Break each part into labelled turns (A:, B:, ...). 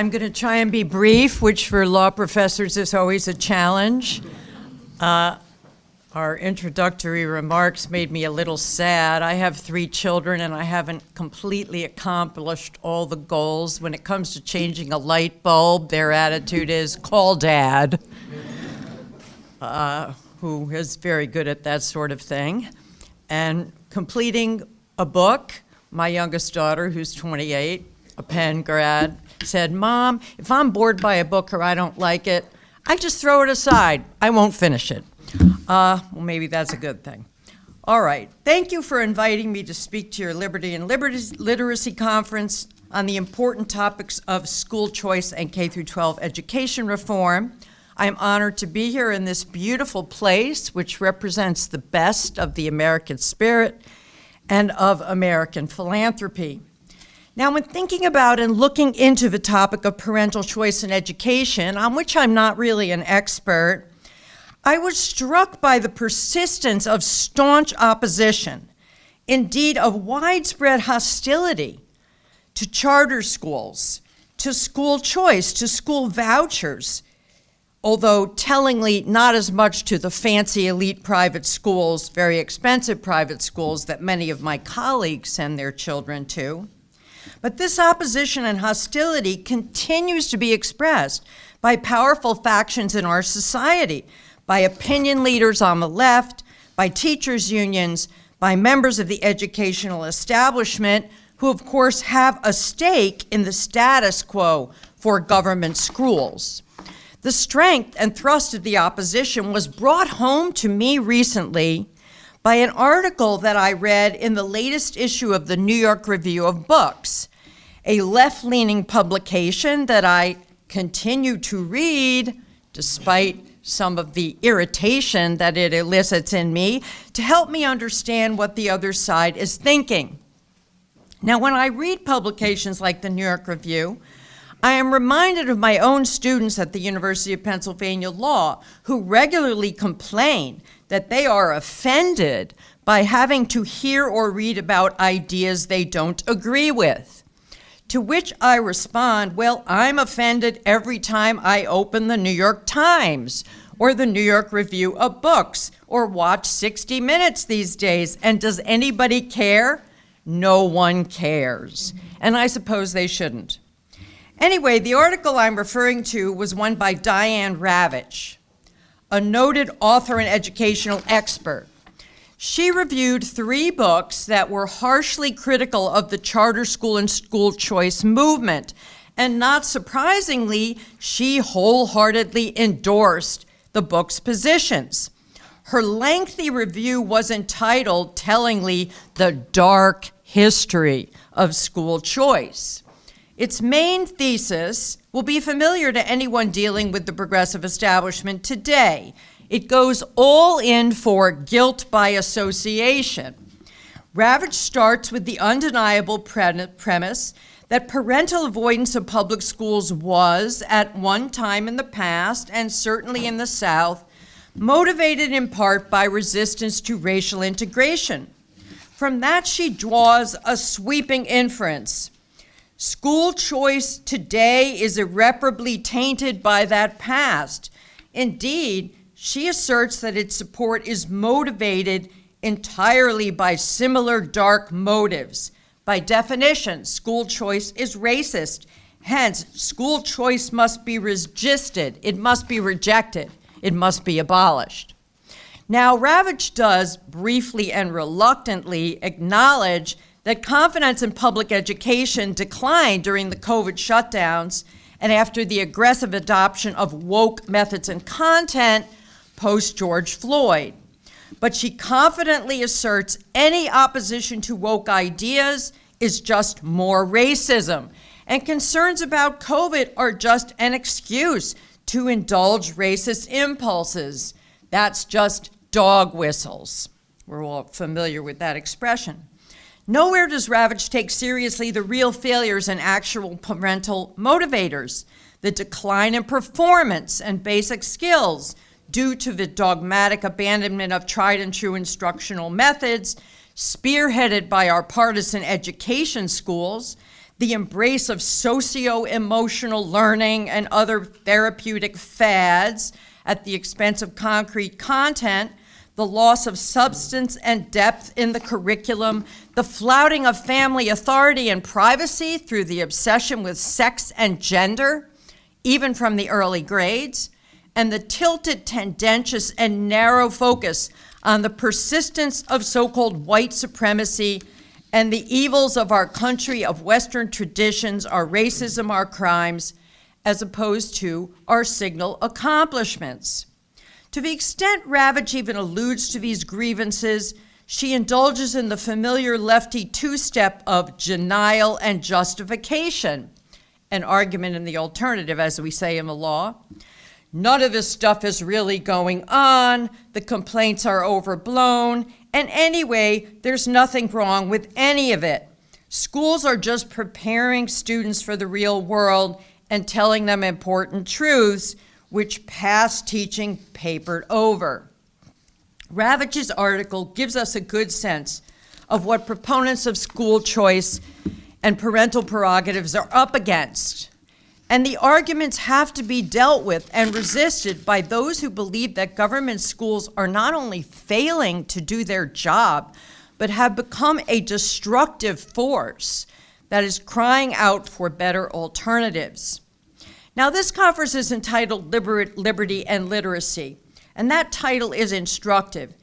A: I'm going to try and be brief, which for law professors is always a challenge. Our introductory remarks made me a little sad. I have 3 children, and I haven't completely accomplished all the goals. When it comes to changing a light bulb, their attitude is, call Dad, who is very good at that sort of thing. And completing a book, my youngest daughter, who's 28, a Penn grad, said, Mom, if I'm bored by a book or I don't like it, I just throw it aside. I won't finish it. Well, maybe that's a good thing. All right. Thank you for inviting me to speak to your Liberty and Literacy Conference on the important topics of school choice and K-12 education reform. I am honored to be here in this beautiful place, which represents the best of the American spirit and of American philanthropy. Now, when thinking about and looking into the topic of parental choice in education, on which I'm not really an expert, I was struck by the persistence of staunch opposition, indeed of widespread hostility to charter schools, to school choice, to school vouchers, although tellingly not as much to the fancy elite private schools, very expensive private schools that many of my colleagues send their children to. But this opposition and hostility continues to be expressed by powerful factions in our society, by opinion leaders on the left, by teachers' unions, by members of the educational establishment, who of course have a stake in the status quo for government schools. The strength and thrust of the opposition was brought home to me recently by an article that I read in the latest issue of the New York Review of Books, a left-leaning publication that I continue to read, despite some of the irritation that it elicits in me, to help me understand what the other side is thinking. Now, when I read publications like the New York Review, I am reminded of my own students at the University of Pennsylvania Law, who regularly complain that they are offended by having to hear or read about ideas they don't agree with. To which I respond, well, I'm offended every time I open the New York Times or the New York Review of Books or watch 60 Minutes these days. And does anybody care? No one cares. And I suppose they shouldn't. Anyway, the article I'm referring to was one by Diane Ravitch, a noted author and educational expert. She reviewed 3 books that were harshly critical of the charter school and school choice movement. And not surprisingly, she wholeheartedly endorsed the book's positions. Her lengthy review was entitled, tellingly, The Dark History of School Choice. Its main thesis will be familiar to anyone dealing with the progressive establishment today. It goes all in for guilt by association. Ravitch starts with the undeniable premise that parental avoidance of public schools was, at one time in the past, and certainly in the South, motivated in part by resistance to racial integration. From that, she draws a sweeping inference. School choice today is irreparably tainted by that past. Indeed, she asserts that its support is motivated entirely by similar dark motives. By definition, school choice is racist. Hence, school choice must be resisted. It must be rejected. It must be abolished. Now, Ravitch does briefly and reluctantly acknowledge that confidence in public education declined during the COVID shutdowns and after the aggressive adoption of woke methods and content post-George Floyd. But she confidently asserts any opposition to woke ideas is just more racism, and concerns about COVID are just an excuse to indulge racist impulses. That's just dog whistles. We're all familiar with that expression. Nowhere does Ravitch take seriously the real failures and actual parental motivators, the decline in performance and basic skills due to the dogmatic abandonment of tried and true instructional methods, spearheaded by our partisan education schools, the embrace of socio-emotional learning and other therapeutic fads at the expense of concrete content, the loss of substance and depth in the curriculum, the flouting of family authority and privacy through the obsession with sex and gender, even from the early grades, and the tilted, tendentious, and narrow focus on the persistence of so-called white supremacy and the evils of our country, of Western traditions, our racism, our crimes, as opposed to our signal accomplishments. To the extent Ravitch even alludes to these grievances, she indulges in the familiar lefty two-step of denial and justification, an argument in the alternative, as we say in the law. None of this stuff is really going on, the complaints are overblown, and anyway, there's nothing wrong with any of it. Schools are just preparing students for the real world and telling them important truths, which past teaching papered over. Ravitch's article gives us a good sense of what proponents of school choice and parental prerogatives are up against. And the arguments have to be dealt with and resisted by those who believe that government schools are not only failing to do their job, but have become a destructive force that is crying out for better alternatives. Now, this conference is entitled Liberty and Literacy, and that title is instructive.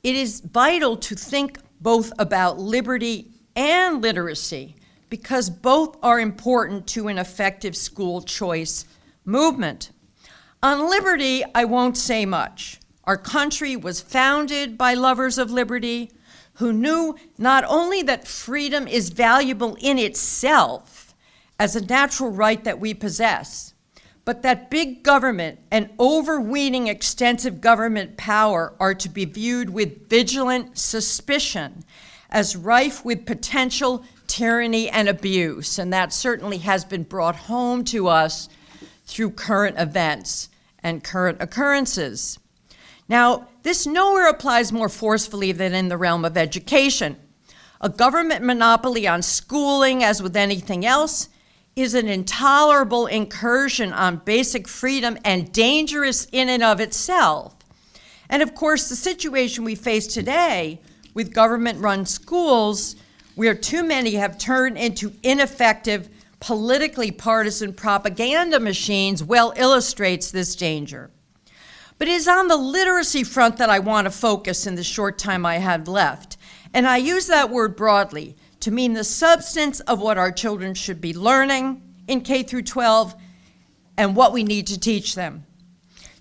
A: It is vital to think both about liberty and literacy, because both are important to an effective school choice movement. On liberty, I won't say much. Our country was founded by lovers of liberty who knew not only that freedom is valuable in itself as a natural right that we possess, but that big government and overweening extensive government power are to be viewed with vigilant suspicion as rife with potential tyranny and abuse, and that certainly has been brought home to us through current events and current occurrences. Now, this nowhere applies more forcefully than in the realm of education. A government monopoly on schooling, as with anything else, is an intolerable incursion on basic freedom and dangerous in and of itself. And of course, the situation we face today with government-run schools, where too many have turned into ineffective, politically partisan propaganda machines, well illustrates this danger. But it is on the literacy front that I want to focus in the short time I have left. And I use that word broadly to mean the substance of what our children should be learning in K through 12 and what we need to teach them.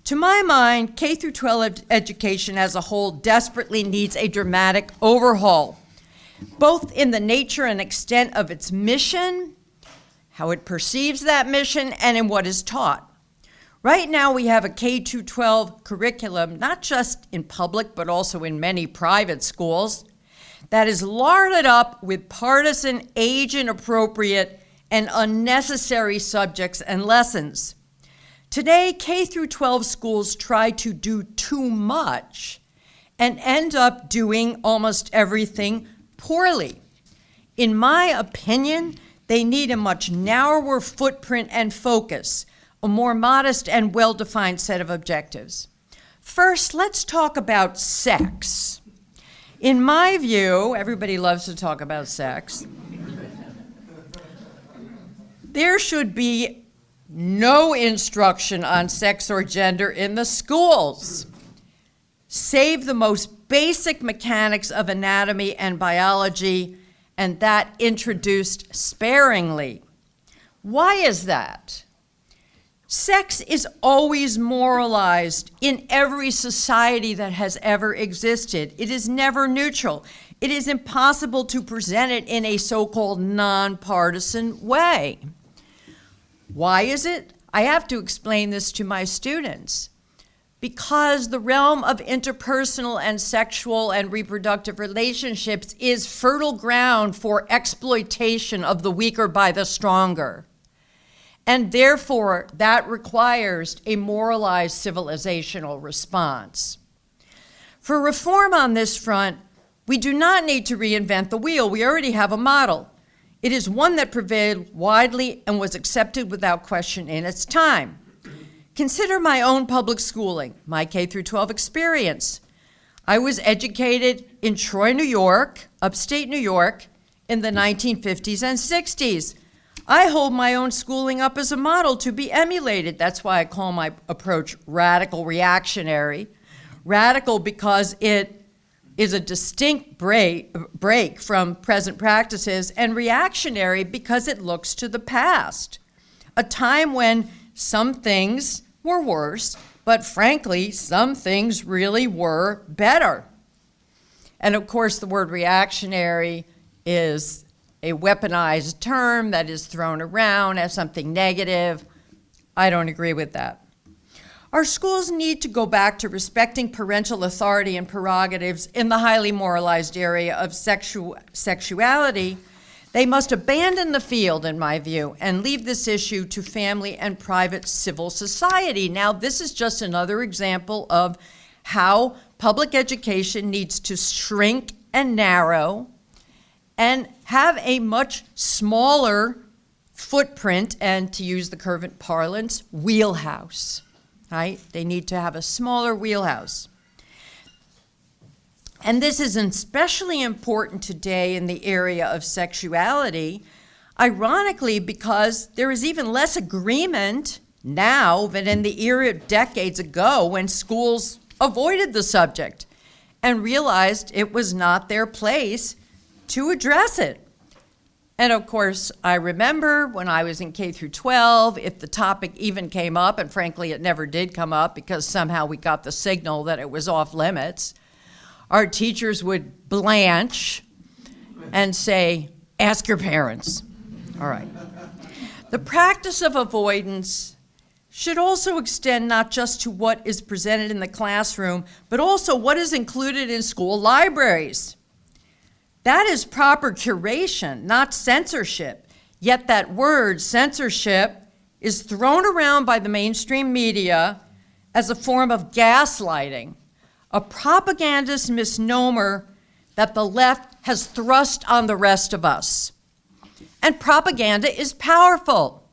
A: To my mind, K through 12 education as a whole desperately needs a dramatic overhaul, both in the nature and extent of its mission, how it perceives that mission, and in what is taught. Right now, we have a K-12 curriculum, not just in public, but also in many private schools, that is larded up with partisan, age-inappropriate, and unnecessary subjects and lessons. Today, K-12 schools try to do too much and end up doing almost everything poorly. In my opinion, they need a much narrower footprint and focus, a more modest and well-defined set of objectives. First, let's talk about sex. In my view, everybody loves to talk about sex. There should be no instruction on sex or gender in the schools, save the most basic mechanics of anatomy and biology, and that introduced sparingly. Why is that? Sex is always moralized in every society that has ever existed. It is never neutral. It is impossible to present it in a so-called nonpartisan way. Why is it? I have to explain this to my students. Because the realm of interpersonal and sexual and reproductive relationships is fertile ground for exploitation of the weaker by the stronger. And therefore, that requires a moralized civilizational response. For reform on this front, we do not need to reinvent the wheel. We already have a model. It is one that prevailed widely and was accepted without question in its time. Consider my own public schooling, my K through 12 experience. I was educated in Troy, New York, upstate New York, in the 1950s and 60s. I hold my own schooling up as a model to be emulated. That's why I call my approach radical reactionary. Radical because it is a distinct break from present practices, and reactionary because it looks to the past, a time when some things were worse, but frankly, some things really were better. And of course, the word reactionary is a weaponized term that is thrown around as something negative. I don't agree with that. Our schools need to go back to respecting parental authority and prerogatives in the highly moralized area of sexuality. They must abandon the field, in my view, and leave this issue to family and private civil society. Now, this is just another example of how public education needs to shrink and narrow and have a much smaller footprint and, to use the current parlance, wheelhouse, right? They need to have a smaller wheelhouse. And this is especially important today in the area of sexuality, ironically, because there is even less agreement now than in the era decades ago when schools avoided the subject and realized it was not their place to address it. And of course, I remember when I was in K through 12, if the topic even came up, and frankly, it never did come up because somehow we got the signal that it was off limits, our teachers would blanch and say, ask your parents. All right. The practice of avoidance should also extend not just to what is presented in the classroom, but also what is included in school libraries. That is proper curation, not censorship. Yet that word, censorship, is thrown around by the mainstream media as a form of gaslighting, a propagandist misnomer that the left has thrust on the rest of us. And propaganda is powerful.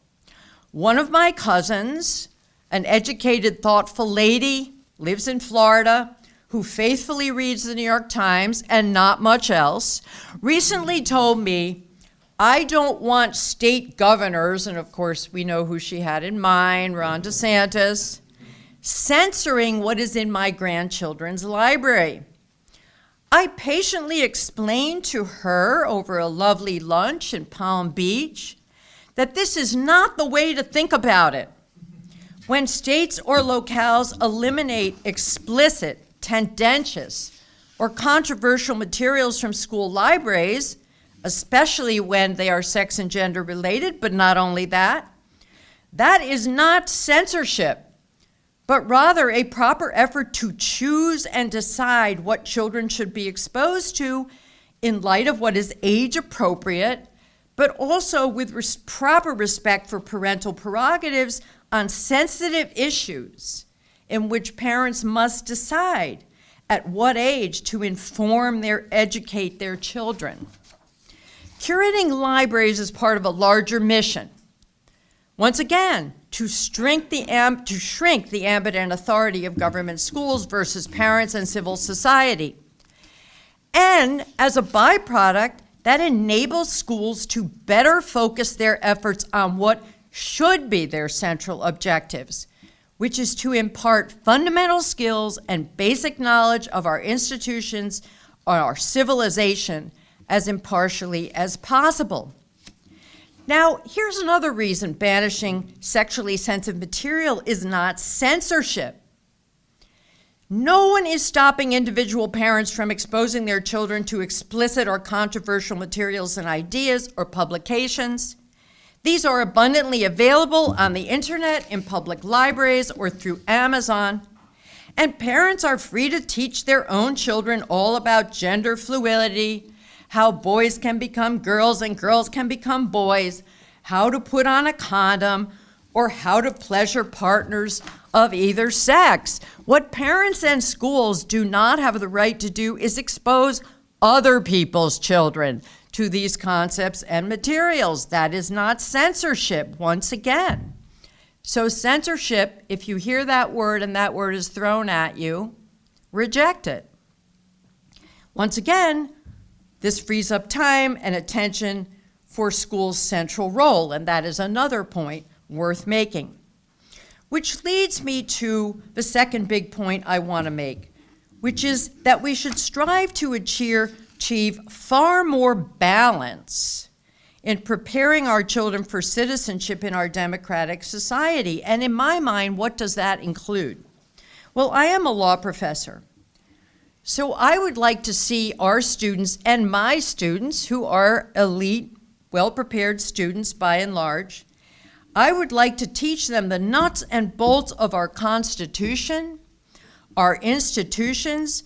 A: One of my cousins, an educated, thoughtful lady, lives in Florida, who faithfully reads the New York Times and not much else, recently told me, I don't want state governors, and of course we know who she had in mind, Ron DeSantis, censoring what is in my grandchildren's library. I patiently explained to her over a lovely lunch in Palm Beach that this is not the way to think about it. When states or locales eliminate explicit, tendentious, or controversial materials from school libraries, especially when they are sex and gender related, but not only that, that is not censorship, but rather a proper effort to choose and decide what children should be exposed to in light of what is age appropriate, but also with proper respect for parental prerogatives on sensitive issues in which parents must decide at what age to educate their children. Curating libraries is part of a larger mission. Once again, to shrink the ambit and authority of government schools versus parents and civil society. And as a byproduct, that enables schools to better focus their efforts on what should be their central objectives, which is to impart fundamental skills and basic knowledge of our institutions or our civilization as impartially as possible. Now, here's another reason banishing sexually sensitive material is not censorship. No one is stopping individual parents from exposing their children to explicit or controversial materials and ideas or publications. These are abundantly available on the internet, in public libraries, or through Amazon. And parents are free to teach their own children all about gender fluidity, how boys can become girls and girls can become boys, how to put on a condom, or how to pleasure partners of either sex. What parents and schools do not have the right to do is expose other people's children to these concepts and materials. That is not censorship, once again. So censorship, if you hear that word and that word is thrown at you, reject it. Once again, this frees up time and attention for school's central role, and that is another point worth making. Which leads me to the second big point I want to make, which is that we should strive to achieve far more balance in preparing our children for citizenship in our democratic society. And in my mind, what does that include? Well, I am a law professor. So I would like to see our students and my students, who are elite, well-prepared students by and large, I would like to teach them the nuts and bolts of our Constitution, our institutions,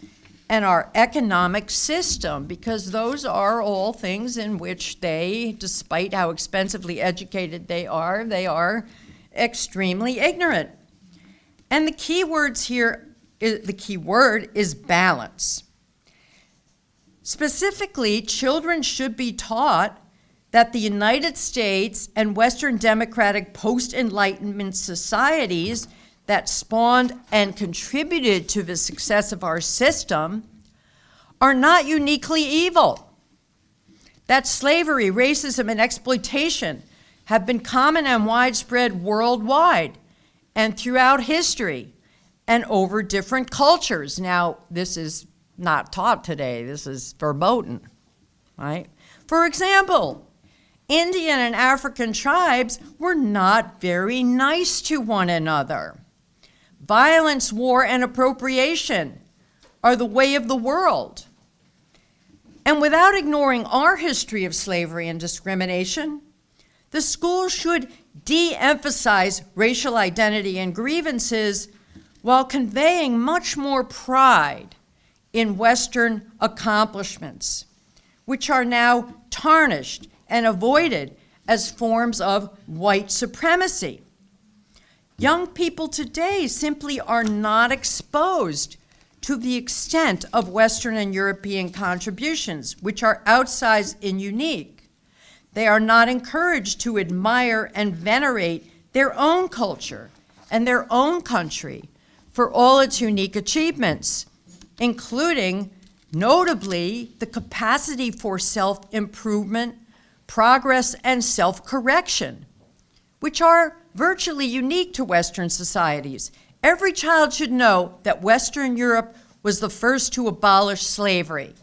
A: and our economic system, because those are all things in which they, despite how expensively educated they are extremely ignorant. And the key word is balance. Specifically, children should be taught that the United States and Western democratic post-Enlightenment societies that spawned and contributed to the success of our system are not uniquely evil. That slavery, racism, and exploitation have been common and widespread worldwide and throughout history and over different cultures. Now, this is not taught today. This is verboten, right? For example, Indian and African tribes were not very nice to one another. Violence, war, and appropriation are the way of the world. And without ignoring our history of slavery and discrimination, the school should de-emphasize racial identity and grievances while conveying much more pride in Western accomplishments, which are now tarnished and avoided as forms of white supremacy. Young people today simply are not exposed to the extent of Western and European contributions, which are outsized and unique. They are not encouraged to admire and venerate their own culture and their own country for all its unique achievements, including, notably, the capacity for self-improvement, progress, and self-correction, which are virtually unique to Western societies. Every child should know that Western Europe was the first to abolish slavery.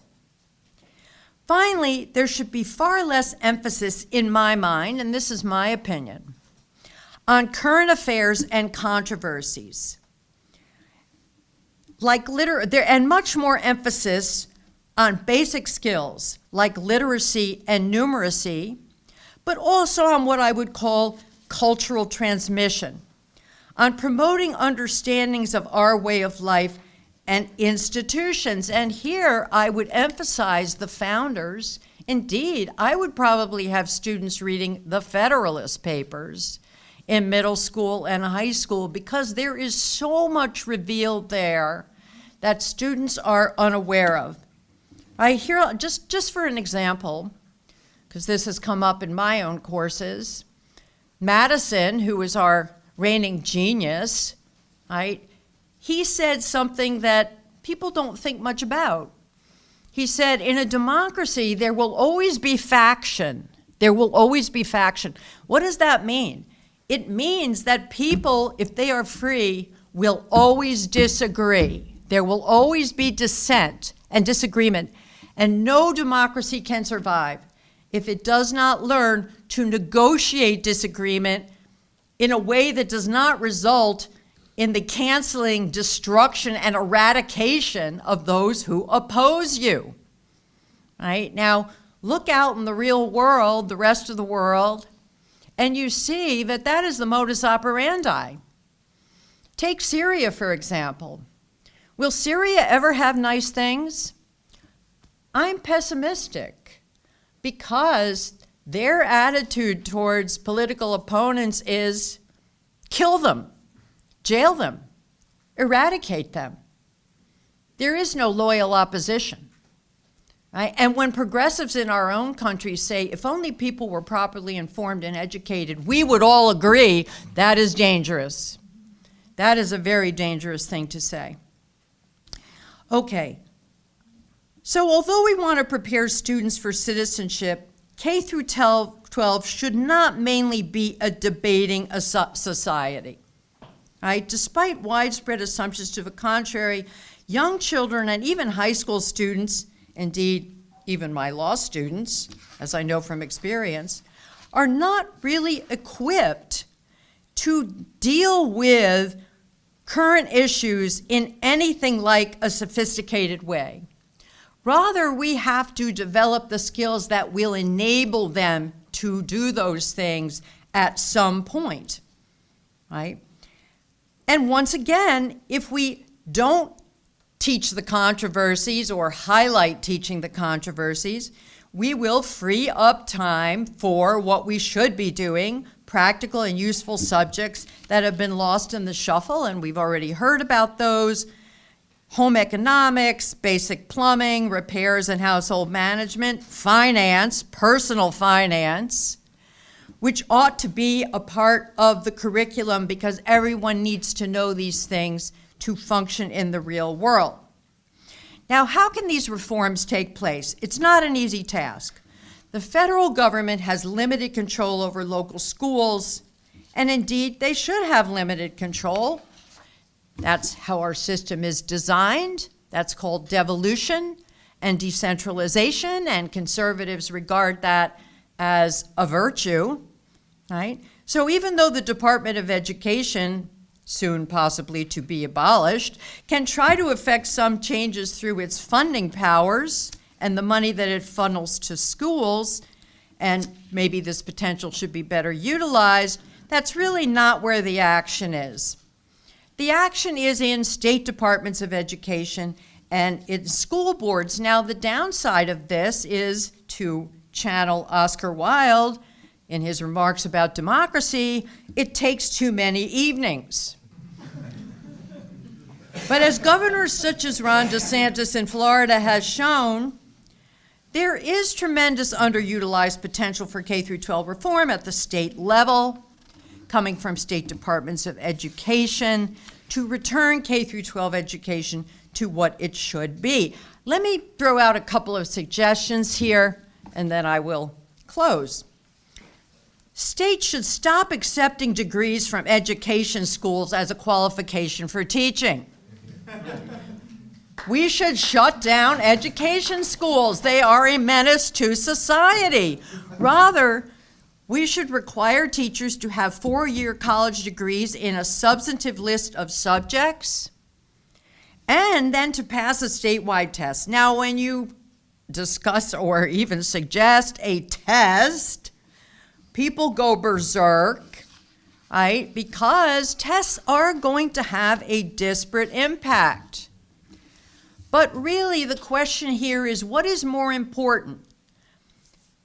A: Finally, there should be far less emphasis, in my mind, and this is my opinion, on current affairs and controversies, and much more emphasis on basic skills like literacy and numeracy, but also on what I would call cultural transmission, on promoting understandings of our way of life and institutions. And here I would emphasize the founders. Indeed, I would probably have students reading the Federalist Papers in middle school and high school, because there is so much revealed there that students are unaware of. I hear, just for an example, because this has come up in my own courses, Madison, who is our reigning genius, right? He said something that people don't think much about. He said, in a democracy, there will always be faction. There will always be faction. What does that mean? It means that people, if they are free, will always disagree. There will always be dissent and disagreement, and no democracy can survive if it does not learn to negotiate disagreement in a way that does not result in the canceling, destruction, and eradication of those who oppose you. Right? Now, look out in the real world, the rest of the world, and you see that that is the modus operandi. Take Syria, for example. Will Syria ever have nice things? I'm pessimistic, because their attitude towards political opponents is kill them, jail them, eradicate them. There is no loyal opposition. Right? And when progressives in our own country say, if only people were properly informed and educated, we would all agree, that is dangerous. That is a very dangerous thing to say. Okay, so although we want to prepare students for citizenship, K through 12 should not mainly be a debating society. Right? Despite widespread assumptions to the contrary, young children and even high school students, indeed even my law students, as I know from experience, are not really equipped to deal with current issues in anything like a sophisticated way. Rather, we have to develop the skills that will enable them to do those things at some point, right? And once again, if we don't teach the controversies or highlight teaching the controversies, we will free up time for what we should be doing, practical and useful subjects that have been lost in the shuffle, and we've already heard about those. Home economics, basic plumbing, repairs and household management, finance, personal finance, which ought to be a part of the curriculum because everyone needs to know these things to function in the real world. Now, how can these reforms take place? It's not an easy task. The federal government has limited control over local schools, and indeed, they should have limited control. That's how our system is designed. That's called devolution and decentralization, and conservatives regard that as a virtue, right? So even though the Department of Education, soon possibly to be abolished, can try to effect some changes through its funding powers and the money that it funnels to schools, and maybe this potential should be better utilized, that's really not where the action is. The action is in state departments of education and in school boards. Now, the downside of this is, to channel Oscar Wilde in his remarks about democracy, it takes too many evenings. But as governors such as Ron DeSantis in Florida has shown, there is tremendous underutilized potential for K through 12 reform at the state level, coming from state departments of education, to return K through 12 education to what it should be. Let me throw out a couple of suggestions here, and then I will close. States should stop accepting degrees from education schools as a qualification for teaching. We should shut down education schools. They are a menace to society. Rather, we should require teachers to have 4-year college degrees in a substantive list of subjects, and then to pass a statewide test. Now, when you discuss or even suggest a test, people go berserk, right? Because tests are going to have a disparate impact. But really, the question here is, what is more important?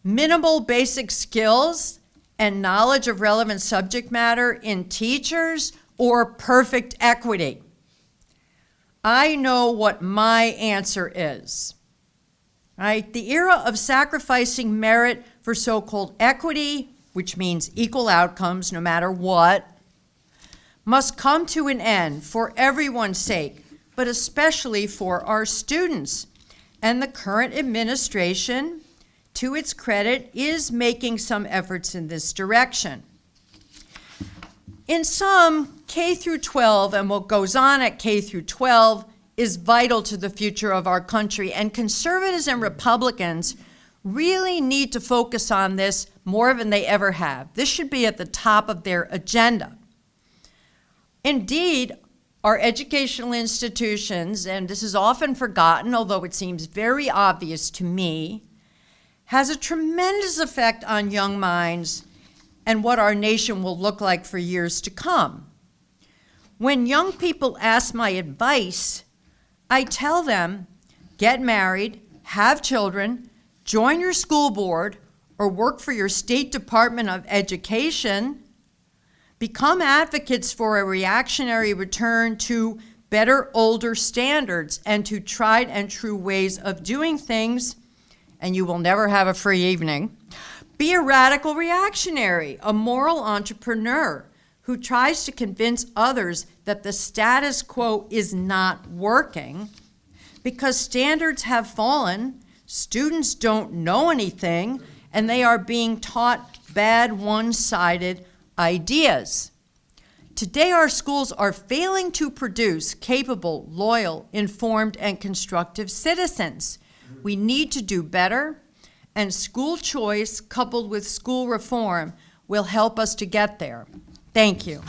A: Minimal basic skills and knowledge of relevant subject matter in teachers, or perfect equity? I know what my answer is. Right? The era of sacrificing merit for so-called equity, which means equal outcomes no matter what, must come to an end for everyone's sake, but especially for our students. And the current administration, to its credit, is making some efforts in this direction. In sum, K through 12 and what goes on at K through 12 is vital to the future of our country, and conservatives and Republicans really need to focus on this more than they ever have. This should be at the top of their agenda. Indeed, our educational institutions, and this is often forgotten, although it seems very obvious to me, has a tremendous effect on young minds and what our nation will look like for years to come. When young people ask my advice, I tell them, get married, have children, join your school board, or work for your state department of education, become advocates for a reactionary return to better older standards and to tried and true ways of doing things, and you will never have a free evening. Be a radical reactionary, a moral entrepreneur who tries to convince others that the status quo is not working because standards have fallen, students don't know anything, and they are being taught bad one-sided ideas. Today, our schools are failing to produce capable, loyal, informed, and constructive citizens. We need to do better, and school choice coupled with school reform will help us to get there. Thank you.